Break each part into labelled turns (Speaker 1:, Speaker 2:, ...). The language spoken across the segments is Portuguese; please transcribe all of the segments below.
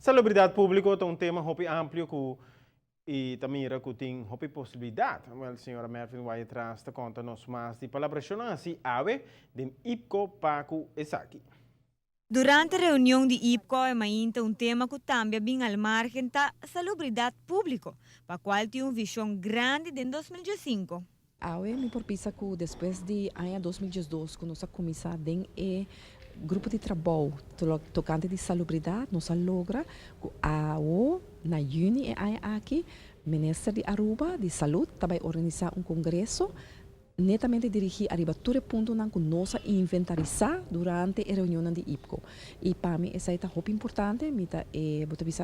Speaker 1: Salubridade pública é um tema muito amplo e também tem uma possibilidade. A senhora Mervin vai atrás da conta nos mais de colaboração assim ave de IPCO Paco Esaki.
Speaker 2: Durante a reunião de IPCO, é um tema que também bem al margem da salubridade pública, para qual tem uma visão grande em 2015.
Speaker 3: Awe me propisa que depois de ano 2012, quando nós começamos a grupo de trabalho tocante de salubridade, nós logra que a na Juni aqui, Ministério de Aruba de Saúde também organizar um congresso netamente dirigido a todo ponto que nós inventarizar durante a reunião de IPCO. E para mim, essa é muito importante,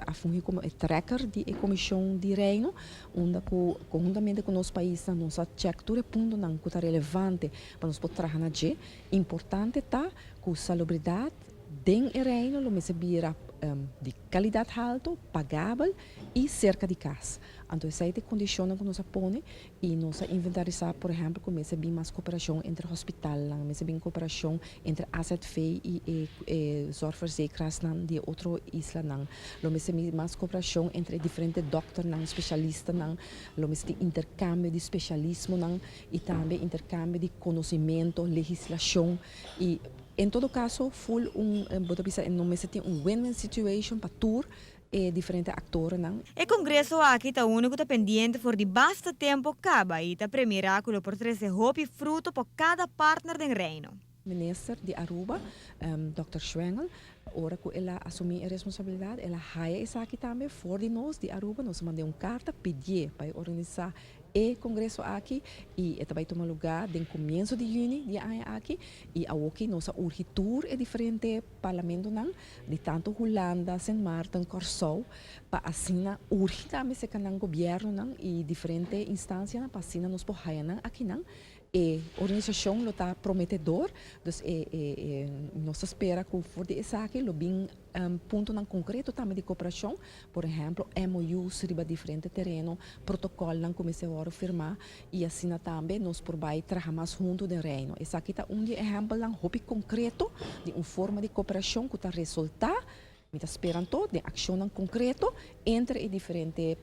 Speaker 3: a fungir como tracker da Comissão de Reino, onde conjuntamente com os países, nós check todo ponto que é relevante para nós trabalhar na G. Importante está que a salubridade dentro do reino, lo vira de qualidade alta, pagável e cerca de casa. Então, essa é a condição que nós põe e nós inventarizar, por exemplo, como essa bem mais cooperação entre hospital, essa bem cooperação entre AZV e zorgverzekeraars de outra isla, lo essa mais cooperação entre diferentes doutores, especialistas, lo essa intercâmbio de especialismo e também intercâmbio de conhecimento, legislação e em todo caso, full tem win-win situation para tour e diferentes atores.
Speaker 2: O Congresso aqui está único está pendente por de basta tempo acaba e está premiráculo por trazer hope e fruto por cada partner do reino.
Speaker 3: Minister de Aruba, Dr. Schwengel, ora que ela assumir a responsabilidade, ela haia isso aqui também, for de nós de Aruba, nós mandamos uma carta pedir para organizar o congresso aqui e vai tomar lugar no começo de junho de ano aqui e aqui nós urgitur e diferente parlamento de tanto Holanda, Sint Maarten, Curaçao para assinar urgir também se canang governo e diferentes instâncias para assinar nos porraianan aqui e a organização está prometedor, então nós espera que for de essa aqui, lo bem ponto concreto também de cooperação, por exemplo, MOU sobre diferentes terrenos, protocolo que comecei a firmar e assim também nós por vai trabalhar mais junto do reino. Essa aqui está exemplo hobby concreto de uma forma de cooperação que está resultar me está esperando de ação concreto entre os diferentes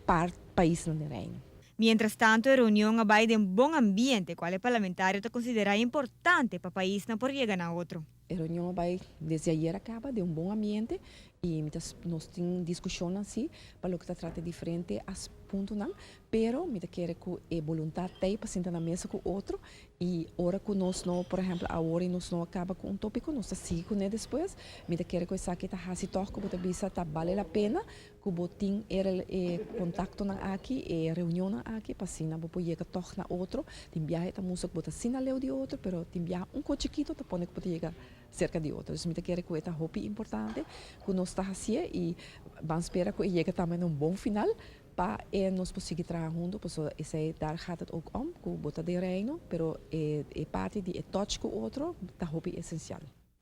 Speaker 3: países do reino.
Speaker 2: Mientras tanto, a reunião vai de um bom ambiente, qual o parlamentário está considerado importante para o país não por chegar a outro.
Speaker 3: A reunião vai, desde ayer acaba, de um bom ambiente e nós temos discussão assim, para o que trata de diferentes pontos, pero me quer que a vontade tem para sentar na mesa com outro e hora que nós não, por exemplo, a hora nós não acaba com um tópico, nós seguimos com ele depois, me quer que isso aqui está assim toque, que bisa tá vale a pena, que botin contato aqui, e reunião aqui, para assim, não pode chegar toque na outro, tem viagem tá música que bota assim leu de outro, pero tem viagem chiquito, tá pode que chegar cerca de outro. Então, me quer que é roupa importante, que nós está assim e vamos esperar que chegue também um bom final para nós conseguir trabalhar juntos, porque esse dar gaat het ook om, que bota de reino, pero parte de touch com o outro, tá roupa essencial.